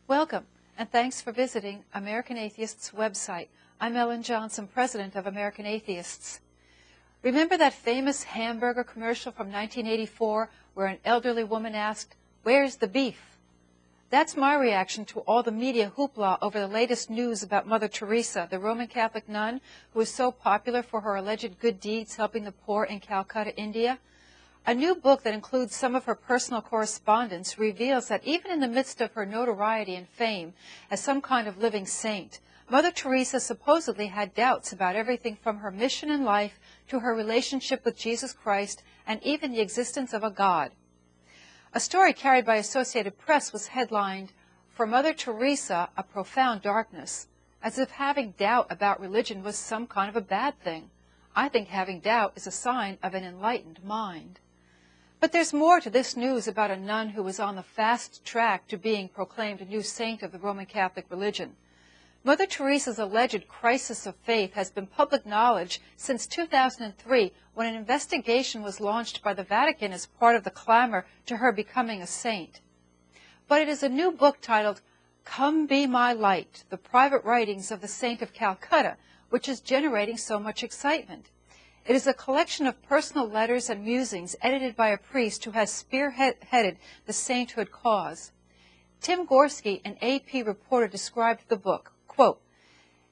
Welcome, and thanks for visiting American Atheists' website. I'm Ellen Johnson, president of American Atheists. Remember that famous hamburger commercial from 1984 where an elderly woman asked, "Where's the beef?" That's my reaction to all the media hoopla over the latest news about Mother Theresa, the Roman Catholic nun who was so popular for her alleged good deeds helping the poor in Calcutta, India. A new book that includes some of her personal correspondence reveals that even in the midst of her notoriety and fame as some kind of living saint, Mother Teresa supposedly had doubts about everything from her mission in life to her relationship with Jesus Christ and even the existence of a God. A story carried by Associated Press was headlined, "For Mother Teresa, a Profound Darkness," as if having doubt about religion was some kind of a bad thing. I think having doubt is a sign of an enlightened mind. But there's more to this news about a nun who was on the fast track to being proclaimed a new saint of the Roman Catholic religion. Mother Teresa's alleged crisis of faith has been public knowledge since 2003, when an investigation was launched by the Vatican as part of the clamor to her becoming a saint. But it is a new book titled, "Come Be My Light, the Private Writings of the Saint of Calcutta," which is generating so much excitement. It is a collection of personal letters and musings edited by a priest who has spearheaded the sainthood cause. Tim Gorski, an AP reporter, described the book, quote,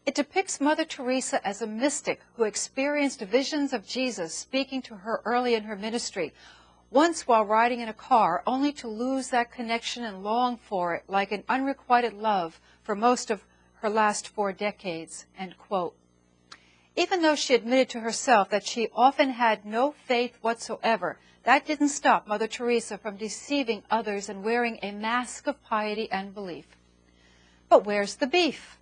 "It depicts Mother Teresa as a mystic who experienced visions of Jesus speaking to her early in her ministry, once while riding in a car, only to lose that connection and long for it like an unrequited love for most of her last 4 decades," end quote. Even though she admitted to herself that she often had no faith whatsoever, that didn't stop Mother Teresa from deceiving others and wearing a mask of piety and belief. But where's the beef?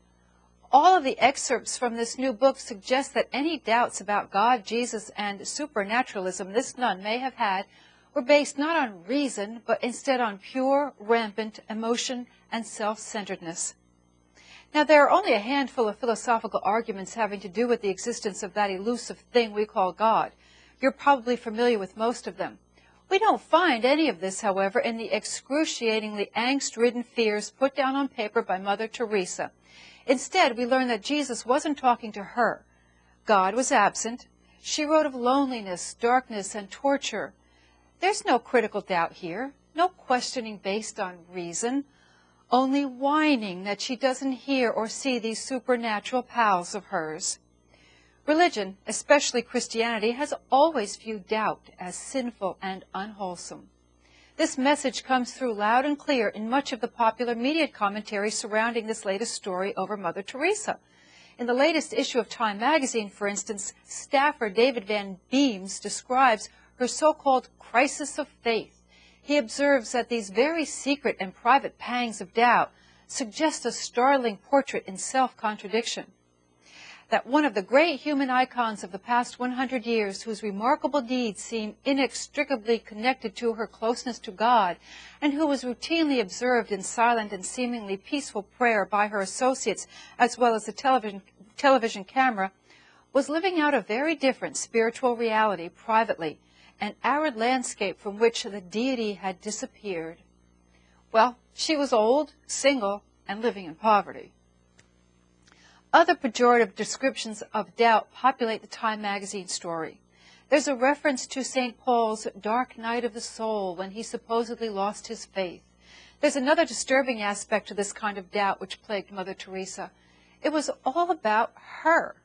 All of the excerpts from this new book suggest that any doubts about God, Jesus, and supernaturalism this nun may have had were based not on reason, but instead on pure, rampant emotion and self-centeredness. Now, there are only a handful of philosophical arguments having to do with the existence of that elusive thing we call God. You're probably familiar with most of them. We don't find any of this, however, in the excruciatingly angst-ridden fears put down on paper by Mother Teresa. Instead, we learn that Jesus wasn't talking to her. God was absent. She wrote of loneliness, darkness, and torture. There's no critical doubt here, no questioning based on reason, only whining that she doesn't hear or see these supernatural pals of hers. Religion, especially Christianity, has always viewed doubt as sinful and unwholesome. This message comes through loud and clear in much of the popular media commentary surrounding this latest story over Mother Teresa. In the latest issue of Time magazine, for instance, staffer David Van Beams describes her so-called crisis of faith. He observes that these very secret and private pangs of doubt suggest a startling portrait in self-contradiction. That one of the great human icons of the past 100 years, whose remarkable deeds seem inextricably connected to her closeness to God, and who was routinely observed in silent and seemingly peaceful prayer by her associates as well as the television camera, was living out a very different spiritual reality privately, an arid landscape from which the deity had disappeared. Well, she was old, single, and living in poverty. Other pejorative descriptions of doubt populate the Time magazine story. There's a reference to St. Paul's dark night of the soul when he supposedly lost his faith. There's another disturbing aspect to this kind of doubt which plagued Mother Teresa. It was all about her.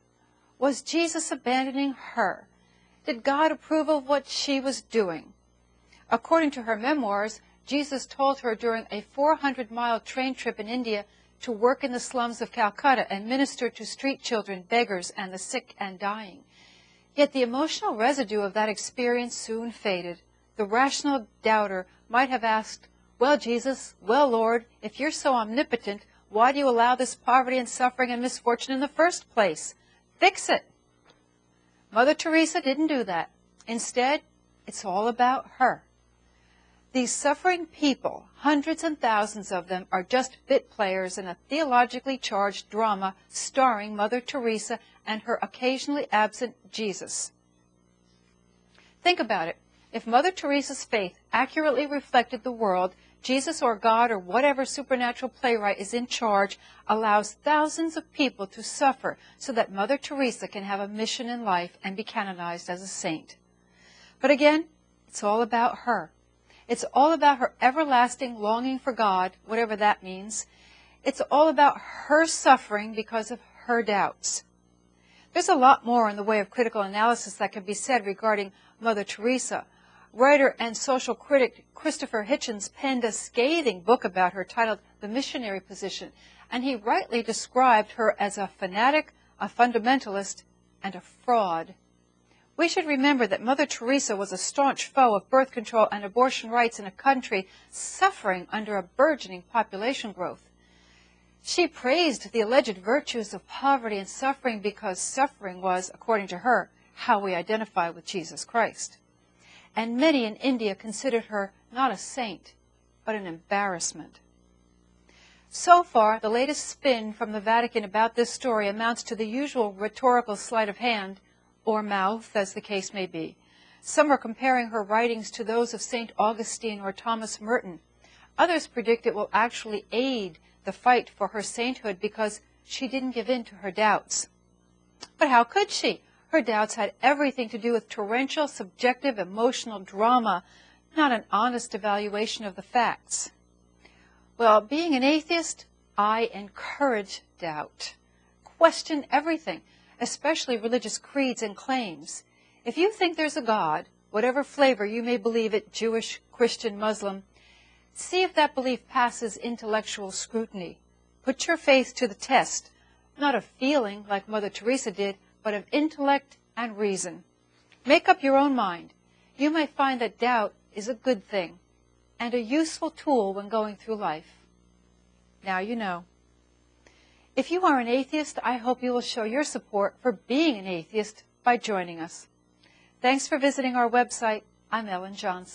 Was Jesus abandoning her? Did God approve of what she was doing? According to her memoirs, Jesus told her during a 400-mile train trip in India to work in the slums of Calcutta and minister to street children, beggars, and the sick and dying. Yet the emotional residue of that experience soon faded. The rational doubter might have asked, "Well, Jesus, well, Lord, if you're so omnipotent, why do you allow this poverty and suffering and misfortune in the first place? Fix it." Mother Teresa didn't do that. Instead, it's all about her. These suffering people, hundreds and thousands of them, are just bit players in a theologically charged drama starring Mother Teresa and her occasionally absent Jesus. Think about it. If Mother Teresa's faith accurately reflected the world, Jesus or God or whatever supernatural playwright is in charge allows thousands of people to suffer so that Mother Teresa can have a mission in life and be canonized as a saint. But again, it's all about her. It's all about her everlasting longing for God, whatever that means. It's all about her suffering because of her doubts. There's a lot more in the way of critical analysis that can be said regarding Mother Teresa. Writer and social critic Christopher Hitchens penned a scathing book about her titled The Missionary Position, and he rightly described her as a fanatic, a fundamentalist, and a fraud. We should remember that Mother Teresa was a staunch foe of birth control and abortion rights in a country suffering under a burgeoning population growth. She praised the alleged virtues of poverty and suffering because suffering was, according to her, how we identify with Jesus Christ. And many in India considered her not a saint, but an embarrassment. So far, the latest spin from the Vatican about this story amounts to the usual rhetorical sleight of hand, or mouth, as the case may be. Some are comparing her writings to those of St. Augustine or Thomas Merton. Others predict it will actually aid the fight for her sainthood because she didn't give in to her doubts. But how could she? Her doubts had everything to do with torrential, subjective, emotional drama, not an honest evaluation of the facts. Well, being an atheist, I encourage doubt. Question everything, especially religious creeds and claims. If you think there's a God, whatever flavor you may believe it, Jewish, Christian, Muslim, see if that belief passes intellectual scrutiny. Put your faith to the test, not of feeling like Mother Teresa did, but of intellect and reason. Make up your own mind. You might find that doubt is a good thing and a useful tool when going through life. Now you know. If you are an atheist, I hope you will show your support for being an atheist by joining us. Thanks for visiting our website. I'm Ellen Johnson.